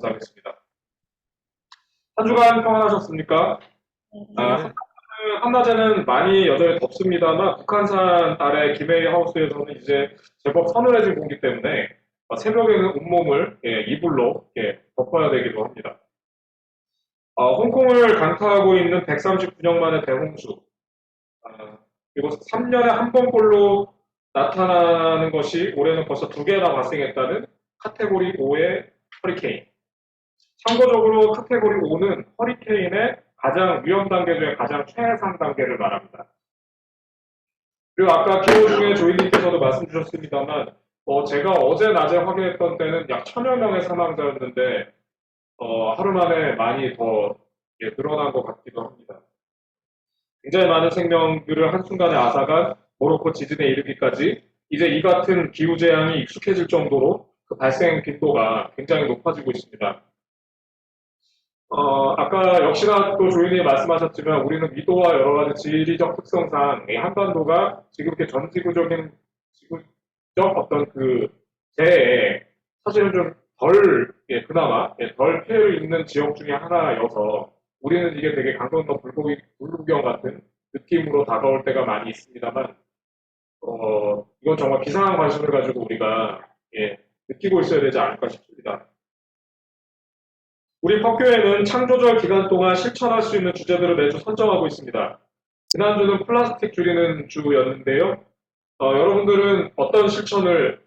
감사하겠습니다. 한 주간 평안하셨습니까? 네. 한낮에는 많이 여전히 덥습니다만 북한산 아래 김해리 하우스에서는 이제 제법 서늘해진 공기 때문에 새벽에는 온몸을 이불로 덮어야 되기도 합니다. 홍콩을 강타하고 있는 139년 만의 대홍수, 그리고 3년에 한 번꼴로 나타나는 것이 올해는 벌써 2개나 발생했다는 카테고리 5의 허리케인. 참고적으로 카테고리 5는 허리케인의 가장 위험 단계 중에 가장 최상 단계를 말합니다. 그리고 아까 기호 중에 조이님께서도 말씀 주셨습니다만, 제가 어제 낮에 확인했던 때는 약 1000여 명의 사망자였는데, 하루 만에 많이 더 늘어난 것 같기도 합니다. 굉장히 많은 생명들을 한순간에 앗아간 모로코 지진에 이르기까지 이제 이 같은 기후재앙이 익숙해질 정도로 그 발생 빈도가 굉장히 높아지고 있습니다. 아까 역시나 또 조인이 말씀하셨지만 우리는 위도와 여러 가지 지리적 특성상 이 한반도가 지금 이렇게 전 지구적인 지구적 어떤 그 재해에 사실은 좀 덜, 그나마 덜 피해를 입는 지역 중에 하나여서 우리는 이게 되게 강원도 불구경 같은 느낌으로 다가올 때가 많이 있습니다만, 이건 정말 비상한 관심을 가지고 우리가 느끼고 있어야 되지 않을까 싶습니다. 우리 퍽교회는 창조절 기간 동안 실천할 수 있는 주제들을 매주 선정하고 있습니다. 지난주는 플라스틱 줄이는 주였는데요. 여러분들은 어떤 실천을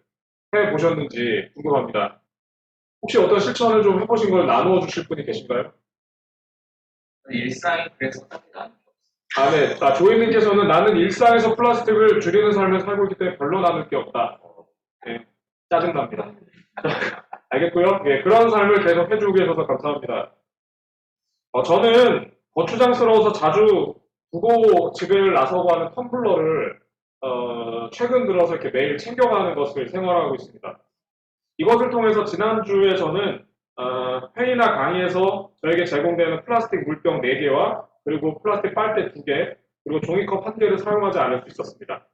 해보셨는지 궁금합니다. 혹시 어떤 실천을 좀 해보신 걸 나누어 주실 분이 계신가요? 일상이 그래서 합니다. 네. 조이님께서는 나는 일상에서 플라스틱을 줄이는 삶을 살고 있기 때문에 별로 남을 게 없다. 네, 짜증납니다. 알겠고요. 그런 삶을 계속 해주고 계셔서 감사합니다. 저는 거추장스러워서 자주 부고집을 나서고 하는 텀블러를 최근 들어서 이렇게 매일 챙겨가는 것을 생활하고 있습니다. 이것을 통해서 지난주에 저는 회의나 강의에서 저에게 제공되는 플라스틱 물병 4개와 그리고 플라스틱 빨대 2개 그리고 종이컵 1개를 사용하지 않을 수 있었습니다.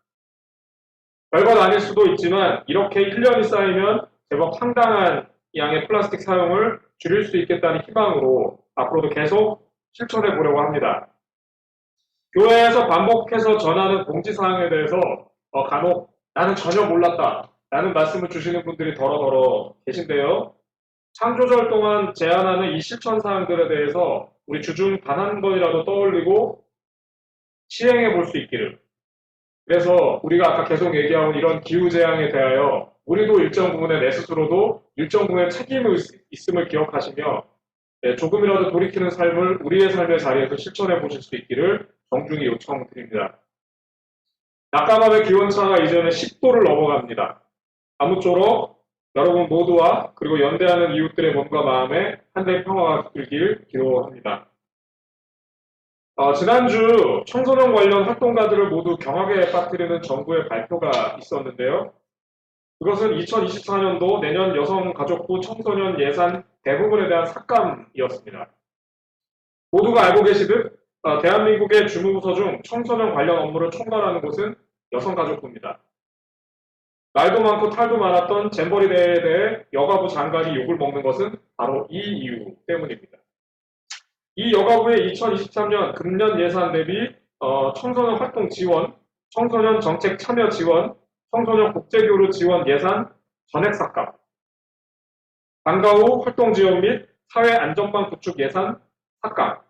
별것 아닐 수도 있지만 이렇게 1년이 쌓이면 제법 상당한 양의 플라스틱 사용을 줄일 수 있겠다는 희망으로 앞으로도 계속 실천해 보려고 합니다. 교회에서 반복해서 전하는 공지사항에 대해서 간혹 나는 전혀 몰랐다 라는 말씀을 주시는 분들이 더러더러 계신데요. 창조절 동안 제안하는 이 실천사항들에 대해서 우리 주중 단 한 번이라도 떠올리고 시행해 볼 수 있기를. 그래서 우리가 아까 계속 얘기하고 이런 기후재앙에 대하여 우리도 일정 부분에 내 스스로도 일정 부분의 책임이 있음을 기억하시며 조금이라도 돌이키는 삶을 우리의 삶의 자리에서 실천해 보실 수 있기를 정중히 요청드립니다. 낮과 밤의 기온차가 이제는 10도를 넘어갑니다. 아무쪼록 여러분 모두와 그리고 연대하는 이웃들의 몸과 마음에 한대 평화가 깃들길 기도합니다. 지난주 청소년 관련 활동가들을 모두 경악에 빠뜨리는 정부의 발표가 있었는데요. 그것은 2024년도 내년 여성가족부 청소년 예산 대부분에 대한 삭감이었습니다. 모두가 알고 계시듯 대한민국의 주무부서 중 청소년 관련 업무를 총괄하는 곳은 여성가족부입니다. 말도 많고 탈도 많았던 잼버리 대회에 대해 여가부 장관이 욕을 먹는 것은 바로 이 이유 때문입니다. 이 여가부의 2023년 금년 예산 대비 청소년 활동 지원, 청소년 정책 참여 지원, 청소년 국제교류 지원 예산 전액 삭감, 방과 후 활동 지원 및 사회 안전망 구축 예산 삭감.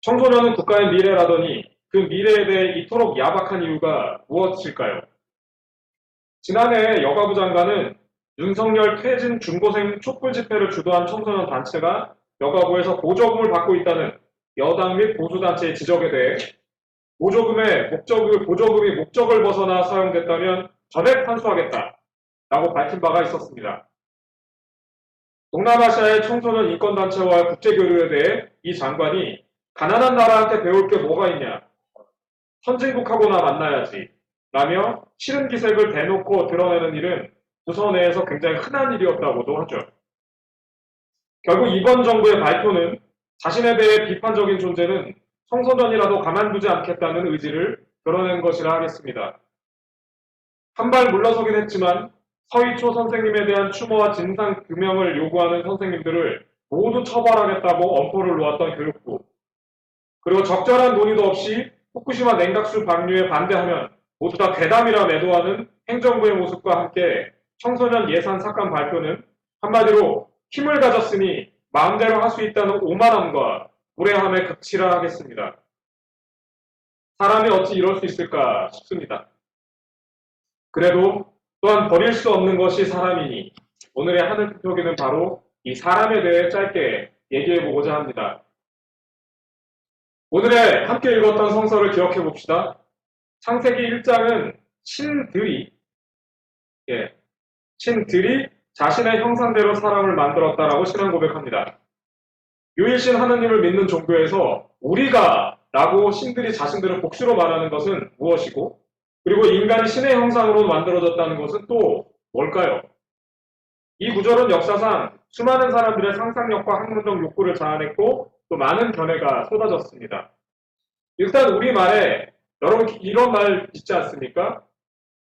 청소년은 국가의 미래라더니 그 미래에 대해 이토록 야박한 이유가 무엇일까요? 지난해 여가부 장관은 윤석열 퇴진 중고생 촛불 집회를 주도한 청소년 단체가 여가부에서 보조금을 받고 있다는 여당 및 보수단체의 지적에 대해 보조금이 목적을 벗어나 사용됐다면 전액 환수하겠다라고 밝힌 바가 있었습니다. 동남아시아의 청소년 인권단체와의 국제교류에 대해 이 장관이 가난한 나라한테 배울 게 뭐가 있냐, 선진국하고나 만나야지 라며 싫은 기색을 대놓고 드러내는 일은 부서 내에서 굉장히 흔한 일이었다고도 하죠. 결국 이번 정부의 발표는 자신에 대해 비판적인 존재는 청소년이라도 가만두지 않겠다는 의지를 드러낸 것이라 하겠습니다. 한 발 물러서긴 했지만 서희초 선생님에 대한 추모와 진상 규명을 요구하는 선생님들을 모두 처벌하겠다고 엄포를 놓았던 교육부. 그리고 적절한 논의도 없이 후쿠시마 냉각수 방류에 반대하면 모두 다 괴담이라 매도하는 행정부의 모습과 함께 청소년 예산 삭감 발표는 한마디로 힘을 가졌으니 마음대로 할 수 있다는 오만함과 무례함에 극치라 하겠습니다. 사람이 어찌 이럴 수 있을까 싶습니다. 그래도 또한 버릴 수 없는 것이 사람이니 오늘의 하늘 투표기는 바로 이 사람에 대해 짧게 얘기해 보고자 합니다. 오늘의 함께 읽었던 성서를 기억해 봅시다. 창세기 1장은 신들이 자신의 형상대로 사람을 만들었다라고 신앙 고백합니다. 유일신 하느님을 믿는 종교에서 우리가 라고 신들이 자신들을 복수로 말하는 것은 무엇이고, 그리고 인간이 신의 형상으로 만들어졌다는 것은 또 뭘까요? 이 구절은 역사상 수많은 사람들의 상상력과 학문적 욕구를 자아냈고 또 많은 견해가 쏟아졌습니다. 일단 우리말에 여러분 이런 말 있지 않습니까?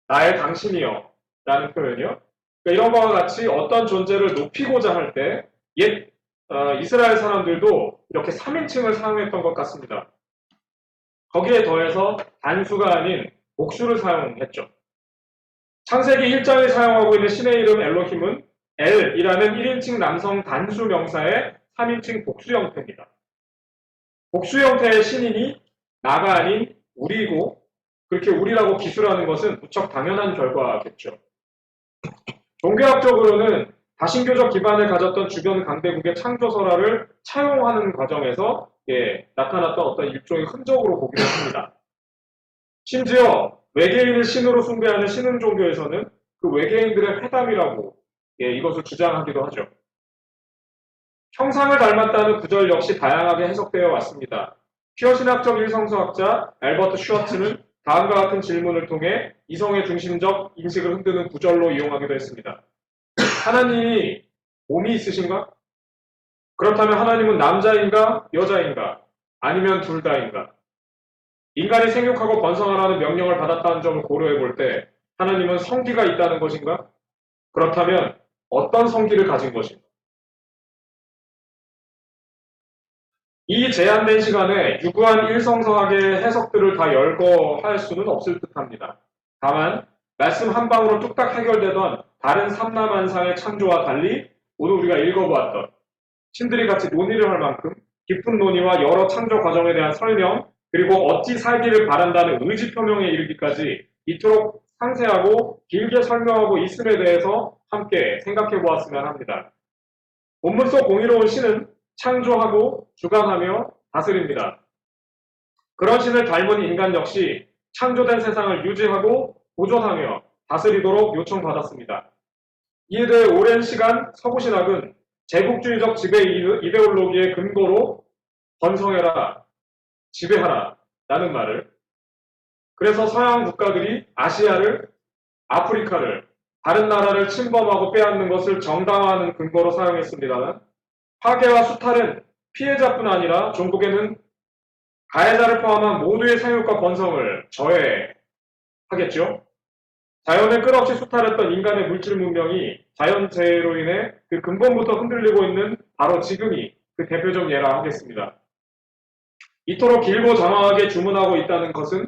나의 당신이여 라는 표현이요. 그러니까 이런 것과 같이 어떤 존재를 높이고자 할 때 옛 이스라엘 사람들도 이렇게 3인칭을 사용했던 것 같습니다. 거기에 더해서 단수가 아닌 복수를 사용했죠. 창세기 1장에 사용하고 있는 신의 이름 엘로힘은 엘이라는 1인칭 남성 단수 명사의 3인칭 복수 형태입니다. 복수 형태의 신인이 나가 아닌 우리이고 그렇게 우리라고 기술하는 것은 무척 당연한 결과겠죠. 종교학적으로는 다신교적 기반을 가졌던 주변 강대국의 창조설화를 차용하는 과정에서 나타났던 어떤 일종의 흔적으로 보기도 합니다. 심지어 외계인을 신으로 숭배하는 신흥 종교에서는 그 외계인들의 회담이라고 이것을 주장하기도 하죠. 형상을 닮았다는 구절 역시 다양하게 해석되어 왔습니다. 퓨어신학적 일성서학자 앨버트 슈워츠는 다음과 같은 질문을 통해 이성의 중심적 인식을 흔드는 구절로 이용하기도 했습니다. 하나님이 몸이 있으신가? 그렇다면 하나님은 남자인가? 여자인가? 아니면 둘 다인가? 인간이 생육하고 번성하라는 명령을 받았다는 점을 고려해 볼 때 하나님은 성기가 있다는 것인가? 그렇다면 어떤 성기를 가진 것인가? 이 제한된 시간에 유구한 일성서학의 해석들을 다 열거할 수는 없을 듯합니다. 다만 말씀 한 방으로 뚝딱 해결되던 다른 삼라만상의 창조와 달리 오늘 우리가 읽어보았던 신들이 같이 논의를 할 만큼 깊은 논의와 여러 창조 과정에 대한 설명, 그리고 어찌 살기를 바란다는 의지 표명에 이르기까지 이토록 상세하고 길게 설명하고 있음에 대해서 함께 생각해 보았으면 합니다. 본문 속 공의로운 신은 창조하고 주관하며 다스립니다. 그런 신을 닮은 인간 역시 창조된 세상을 유지하고 보존하며 다스리도록 요청받았습니다. 이에 대해 오랜 시간 서구신학은 제국주의적 지배 이데올로기의 근거로 번성해라, 지배하라 라는 말을, 그래서 서양 국가들이 아시아를, 아프리카를, 다른 나라를 침범하고 빼앗는 것을 정당화하는 근거로 사용했습니다만 파괴와 수탈은 피해자뿐 아니라 종국에는 가해자를 포함한 모두의 생육과 번성을 저해하겠죠. 자연을 끝없이 수탈했던 인간의 물질 문명이 자연재해로 인해 그 근본부터 흔들리고 있는 바로 지금이 그 대표적 예라 하겠습니다. 이토록 길고 장황하게 주문하고 있다는 것은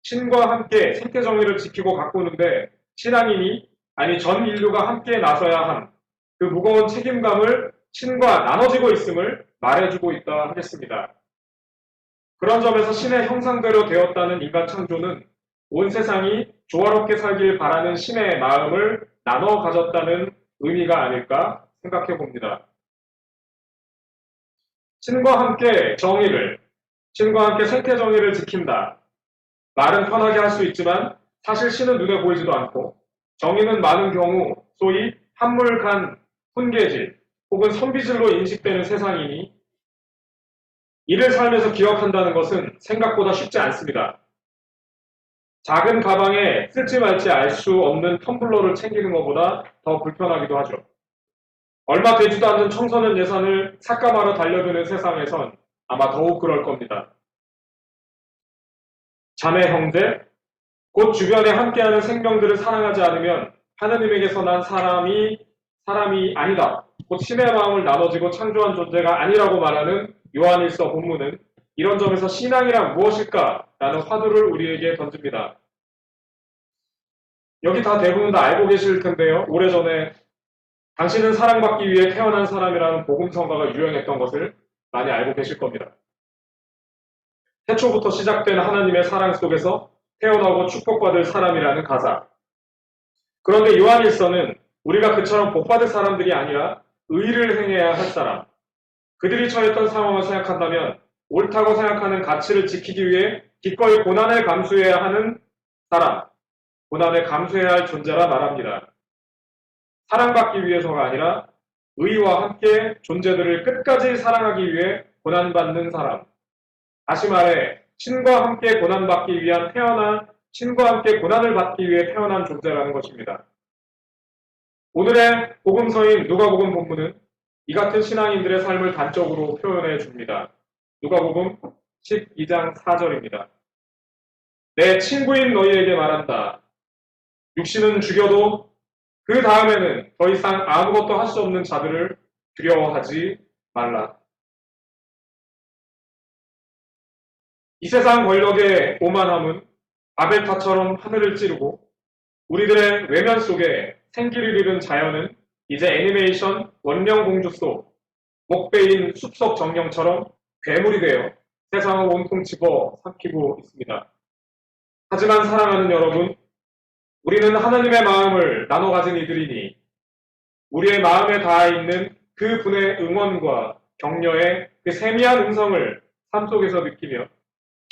신과 함께 생태정의를 지키고 가꾸는데 신앙인이 아니 전 인류가 함께 나서야 한 그 무거운 책임감을 신과 나눠지고 있음을 말해주고 있다 하겠습니다. 그런 점에서 신의 형상대로 되었다는 인간 창조는 온 세상이 조화롭게 살길 바라는 신의 마음을 나눠 가졌다는 의미가 아닐까 생각해 봅니다. 신과 함께 정의를, 신과 함께 생태 정의를 지킨다. 말은 편하게 할 수 있지만 사실 신은 눈에 보이지도 않고 정의는 많은 경우 소위 한물간 훈계질 혹은 선비질로 인식되는 세상이니 이를 살면서 기억한다는 것은 생각보다 쉽지 않습니다. 작은 가방에 쓸지 말지 알 수 없는 텀블러를 챙기는 것보다 더 불편하기도 하죠. 얼마 되지도 않는 청소년 예산을 삭감하러 달려드는 세상에선 아마 더욱 그럴 겁니다. 자매 형제, 곧 주변에 함께하는 생명들을 사랑하지 않으면 하느님에게서 난 사람이 아니다. 곧 신의 마음을 나눠지고 창조한 존재가 아니라고 말하는 요한일서 본문은 이런 점에서 신앙이란 무엇일까? 라는 화두를 우리에게 던집니다. 여기 다 대부분 다 알고 계실 텐데요. 오래전에 당신은 사랑받기 위해 태어난 사람이라는 복음성가가 유행했던 것을 많이 알고 계실 겁니다. 태초부터 시작된 하나님의 사랑 속에서 태어나고 축복받을 사람이라는 가사. 그런데 요한일서는 우리가 그처럼 복받을 사람들이 아니라 의를 행해야 할 사람, 그들이 처했던 상황을 생각한다면 옳다고 생각하는 가치를 지키기 위해 기꺼이 고난을 감수해야 하는 사람, 고난을 감수해야 할 존재라 말합니다. 사랑받기 위해서가 아니라 의와 함께 존재들을 끝까지 사랑하기 위해 고난받는 사람. 다시 말해 신과 함께 고난받기 위한 신과 함께 고난을 받기 위해 태어난 존재라는 것입니다. 오늘의 복음서인 누가복음 본문은 이 같은 신앙인들의 삶을 단적으로 표현해 줍니다. 누가복음 12장 4절입니다. 내 친구인 너희에게 말한다. 육신은 죽여도 그 다음에는 더 이상 아무것도 할 수 없는 자들을 두려워하지 말라. 이 세상 권력의 오만함은 바벨탑처럼 하늘을 찌르고 우리들의 외면 속에 생기를 잃은 자연은 이제 애니메이션 원령공주 속 목베인 숲속 정령처럼 괴물이 되어 세상을 온통 집어 삼키고 있습니다. 하지만 사랑하는 여러분, 우리는 하나님의 마음을 나눠 가진 이들이니 우리의 마음에 닿아 있는 그 분의 응원과 격려의 그 세미한 음성을 삶 속에서 느끼며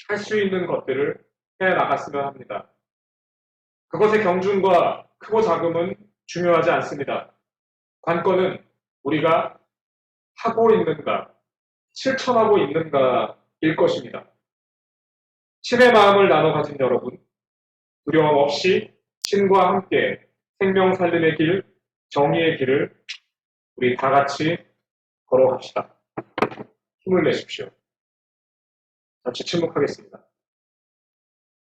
할 수 있는 것들을 해 나갔으면 합니다. 그것의 경중과 크고 작음은 중요하지 않습니다. 관건은 우리가 하고 있는가, 실천하고 있는가일 것입니다. 신의 마음을 나눠 가진 여러분, 두려움 없이 신과 함께 생명 살림의 길, 정의의 길을 우리 다 같이 걸어갑시다. 힘을 내십시오. 잠시 침묵하겠습니다.